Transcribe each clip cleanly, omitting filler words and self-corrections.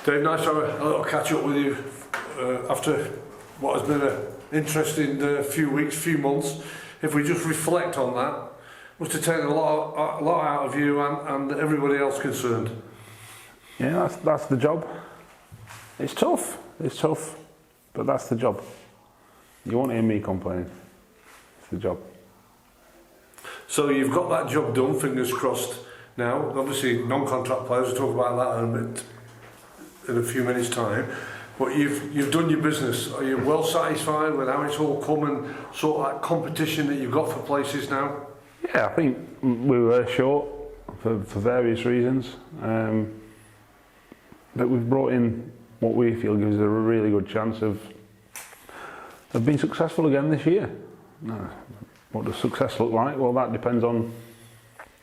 Dave, nice to have a little catch up with you after what has been an interesting few weeks, few months. If we just reflect on that, must have taken a lot out of you and everybody else concerned. Yeah, that's the job. It's tough, but that's the job. You won't hear me complaining. It's the job. So you've got that job done, fingers crossed now. Obviously, non-contract players, we'll talk about that in a few minutes' time. But you've done your business. Are you well satisfied with how it's all come and sort of that competition that you've got for places now? Yeah, I think we were short for various reasons. But we've brought in what we feel gives us a really good chance of being successful again this year. What does success look like? Well, that depends on,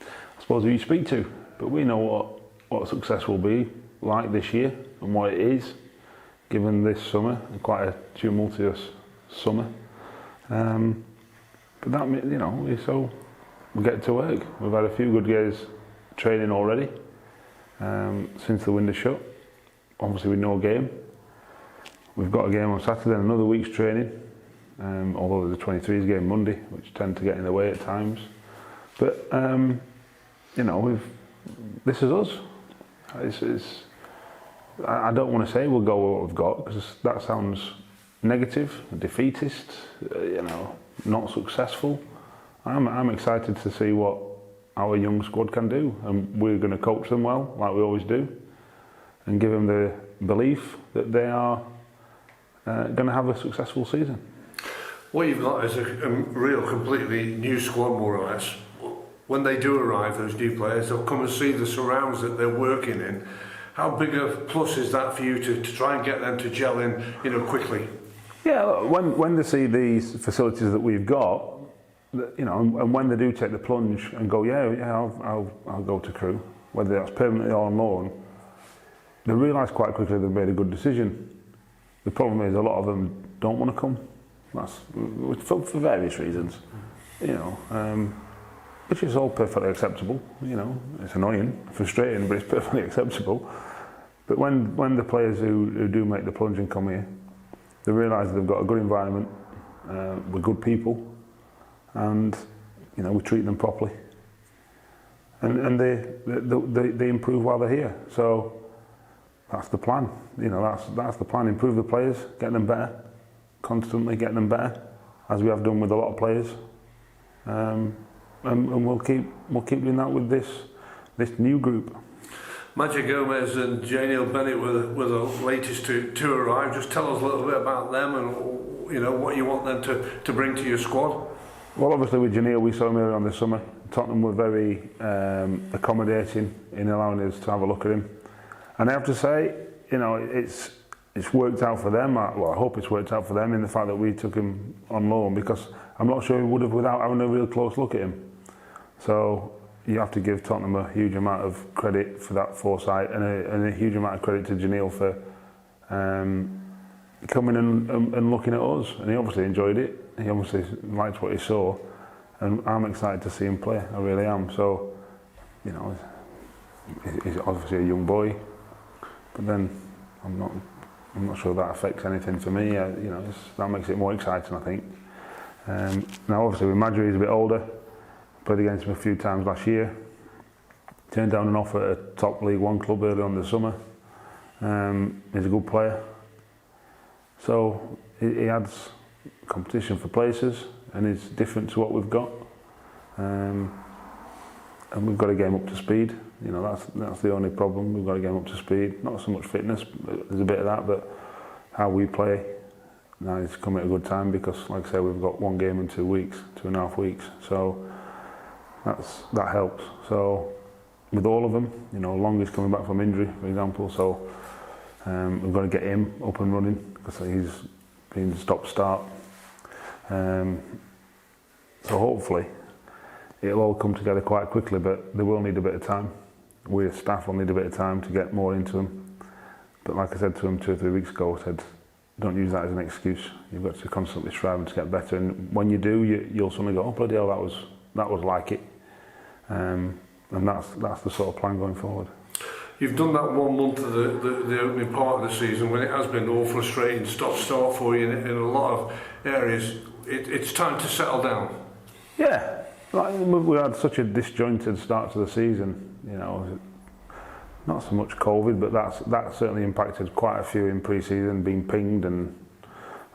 I suppose, who you speak to. But we know what success will be like this year and what it is, given this summer, and quite a tumultuous summer. But that, you know, so we get to work. We've had a few good days training already since the window shut. Obviously, with no game. We've got a game on Saturday and another week's training. Although there's a 23s game Monday, which tend to get in the way at times. But you know, this is us. I don't want to say we'll go with what we've got, because that sounds negative, defeatist, you know, not successful. I'm excited to see what our young squad can do, and we're going to coach them well, like we always do, and give them the belief that they are going to have a successful season. What you've got is a real completely new squad, more or less. When they do arrive, those new players, they'll come and see the surrounds that they're working in. How big a plus is that for you to try and get them to gel in, you know, quickly? Yeah, when they see these facilities that we've got, you know, and when they do take the plunge and go, I'll go to Crewe, whether that's permanently or on loan, they realise quite quickly they've made a good decision. The problem is a lot of them don't want to come. That's for various reasons, you know, which is all perfectly acceptable. You know, it's annoying, frustrating, but it's perfectly acceptable. But when the players who do make the plunge and come here, they realise they've got a good environment, with good people, and you know, we treat them properly, and they improve while they're here. So that's the plan. You know, that's the plan. Improve the players, get them better. Constantly getting them better, as we have done with a lot of players, and we'll keep doing that with this new group. Magic Gomez and Janiel Bennett were the latest to arrive. Just tell us a little bit about them and, you know, what you want them to bring to your squad. Well, obviously with Janiel, we saw him earlier on this summer. Tottenham were very accommodating in allowing us to have a look at him, and I have to say, you know, it's worked out for them. Well, I hope it's worked out for them in the fact that we took him on loan, because I'm not sure we would have without having a real close look at him. So you have to give Tottenham a huge amount of credit for that foresight, and a huge amount of credit to Janiel for coming and looking at us. And he obviously enjoyed it. He obviously liked what he saw, and I'm excited to see him play. I really am. So, you know, he's obviously a young boy, but then I'm not sure that affects anything for me. You know, that makes it more exciting, I think. Now, obviously, with Madri, he's a bit older. Played against him a few times last year. Turned down an offer at a top League One club early on the summer. He's a good player. So he adds competition for places, and he's different to what we've got. And we've got to get him up to speed. You know, that's the only problem. We've got to get him up to speed. Not so much fitness, but there's a bit of that, but how we play. Now he's come at a good time, because, like I say, we've got one game in 2 weeks, 2.5 weeks. So that helps. So with all of them, you know, Long is coming back from injury, for example. So we've got to get him up and running, because he's been stop-start. So hopefully it'll all come together quite quickly, but they will need a bit of time. We as staff will need a bit of time to get more into them. But like I said to him 2 or 3 weeks ago, I said, don't use that as an excuse. You've got to constantly strive to get better, and when you do, you'll suddenly go, oh bloody hell, that was like it. And that's the sort of plan going forward. you've done that 1 month of the opening part of the season when it has been all frustrating, stop-start for you in a lot of areas. It's time to settle down. Yeah, like, we had such a disjointed start to the season, you know. Not so much COVID, but that certainly impacted quite a few in pre-season, being pinged and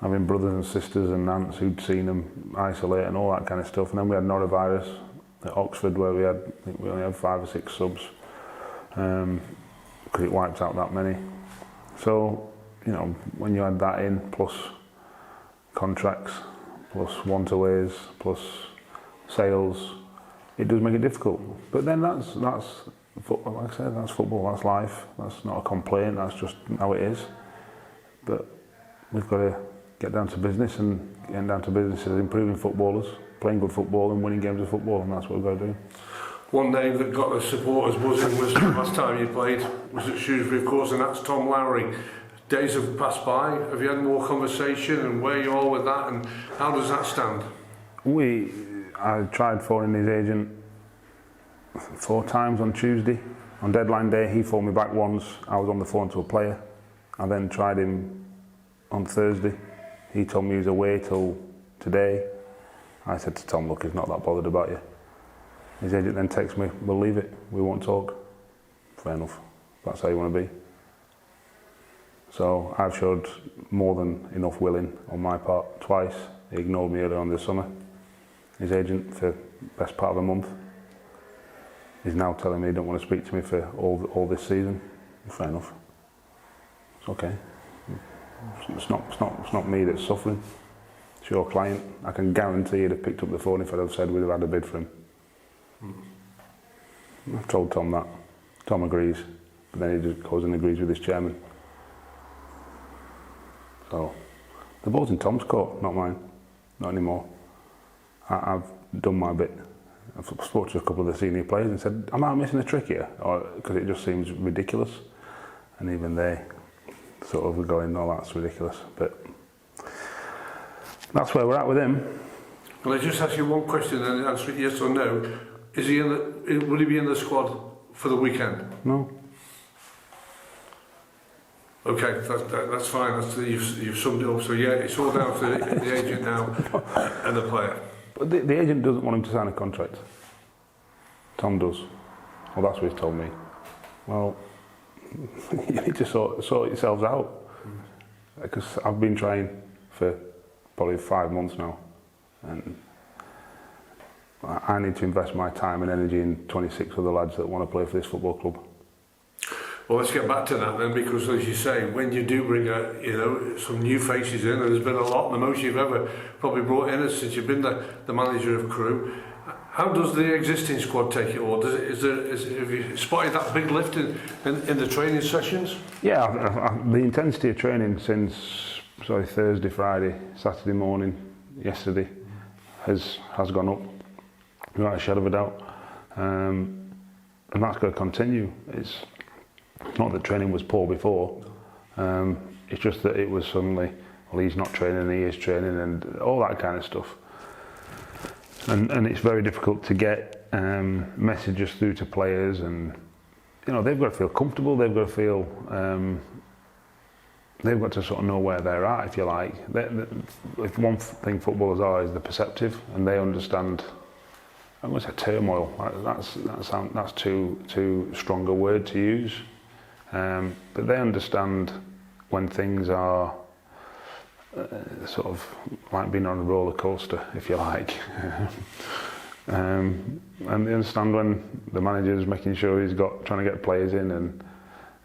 having brothers and sisters and aunts who'd seen them isolate and all that kind of stuff. And then we had norovirus at Oxford, where I think we only had 5 or 6 subs, because it wiped out that many. So, you know, when you add that in, plus contracts, plus want-aways, plus sales, it does make it difficult. But then that's football, like I said, that's football, that's life. That's not a complaint, that's just how it is. But we've got to get down to business, and getting down to business is improving footballers, playing good football and winning games of football, and that's what we've got to do. One name that got the supporters buzzing was the last time you played was at Shrewsbury, of course, and that's Tom Lowery. Days have passed by. Have you had more conversation, and where you are with that, and how does that stand? I tried phoning his agent 4 times on Tuesday. On deadline day, he phoned me back once. I was on the phone to a player. I then tried him on Thursday. He told me he was away till today. I said to Tom, look, he's not that bothered about you. His agent then texted me, we'll leave it, we won't talk. Fair enough, that's how you want to be. So I've showed more than enough willing on my part twice. He ignored me earlier on this summer. His agent, for the best part of a month, is now telling me he don't want to speak to me for all this season. Fair enough. It's okay. It's not me that's suffering. It's your client. I can guarantee he'd have picked up the phone if I'd have said we'd have had a bid for him. I've told Tom that. Tom agrees, but then he just goes and agrees with his chairman. So the ball's in Tom's court, not mine. Not anymore. I've done my bit. I've spoken to a couple of the senior players and said, am I missing a trick here? Because it just seems ridiculous. And even they sort of were going, no, that's ridiculous. But that's where we're at with him. Well, I just ask you one question and answer it yes or no. Will he be in the squad for the weekend? No. Okay, that's fine. You've summed it up. So yeah, it's all down to the agent now and the player. But the agent doesn't want him to sign a contract. Tom does. Well, that's what he's told me. Well, you need to sort yourselves out. Because I've been trying for probably 5 months now, and I need to invest my time and energy in 26 other lads that want to play for this football club. Well, let's get back to that then, because as you say, when you do bring some new faces in, and there's been a lot, the most you've ever probably brought in since you've been the manager of Crewe. How does the existing squad take it, or have you spotted that big lift in the training sessions? Yeah, the intensity of training since Thursday, Friday, Saturday morning, yesterday has gone up, without a shadow of a doubt, and that's going to continue. It's not that training was poor before, it's just that it was suddenly, well, he's not training, he is training, and all that kind of stuff. And it's very difficult to get messages through to players, and you know, they've got to feel comfortable, they've got to feel, they've got to sort of know where they're at, if you like. If one thing footballers are is they're perceptive, and they understand, I won't say turmoil, that's too strong a word to use, but they understand when things are sort of like being on a roller coaster, if you like. And they understand when the manager's making sure he's trying to get players in, and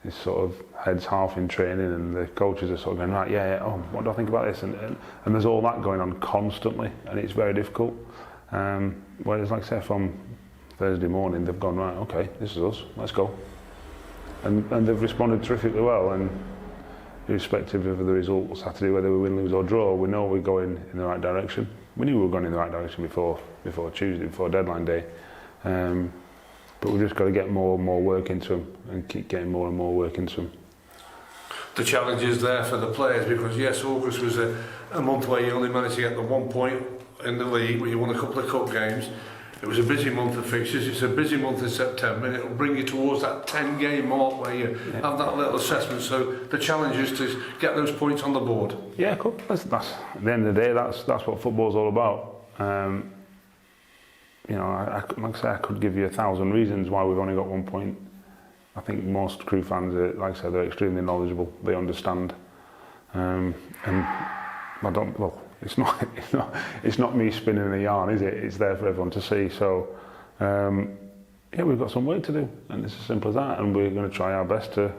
his sort of head's half in training, and the coaches are sort of going, right, yeah, oh, what do I think about this? And there's all that going on constantly, and it's very difficult. Whereas, like I say, from Thursday morning, they've gone, right, okay, this is us, let's go. And they've responded terrifically well, and irrespective of the result Saturday, whether we win, lose or draw, we know we're going in the right direction. We knew we were going in the right direction before Tuesday, before deadline day. But we've just got to get more and more work into them, and keep getting more and more work into them. The challenge is there for the players, because yes, August was a month where you only managed to get the 1 point in the league, but you won a couple of cup games. It was a busy month of fixtures. It's a busy month in September, and it'll bring you towards that 10-game mark where you have that little assessment. So the challenge is to get those points on the board. Yeah, cool. That's at the end of the day, that's what football's all about. You know, like I say, I could give you 1,000 reasons why we've only got 1 point. I think most Crew fans, like I said, they're extremely knowledgeable. They understand, and I don't. Well, it's not me spinning a yarn, is it? It's there for everyone to see. So, yeah, we've got some work to do, and it's as simple as that. And we're going to try our best to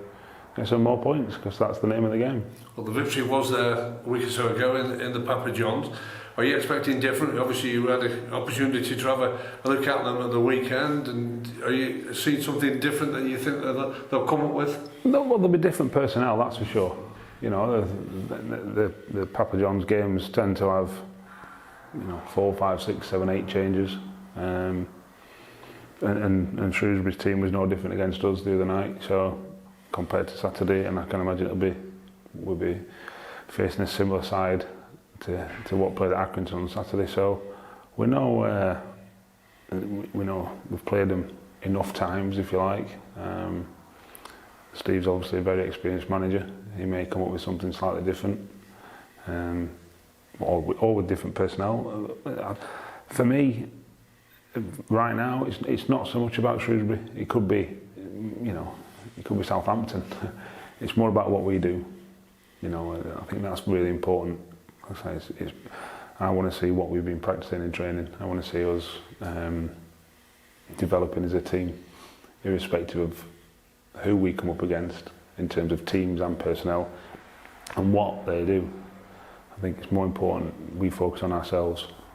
get some more points, because that's the name of the game. Well, the victory was there a week or so ago in the Papa John's. Are you expecting different? Obviously, you had an opportunity to have a look at them at the weekend, and are you seeing something different that you think that they'll come up with? No, well, there'll be different personnel, that's for sure. You know, the Papa John's games tend to have, you know, 4, 5, 6, 7, 8 changes, and Shrewsbury's team was no different against us the other night. So compared to Saturday, and I can imagine we'll be facing a similar side to what played at Accrington on Saturday. So we know we've played them enough times, if you like. Steve's obviously a very experienced manager. He may come up with something slightly different, or with different personnel. For me, right now, it's not so much about Shrewsbury. It could be, you know, it could be Southampton. It's more about what we do. You know, I think that's really important. I want to see what we've been practicing in training. I want to see us developing as a team, irrespective of who we come up against in terms of teams and personnel and what they do. I think it's more important we focus on ourselves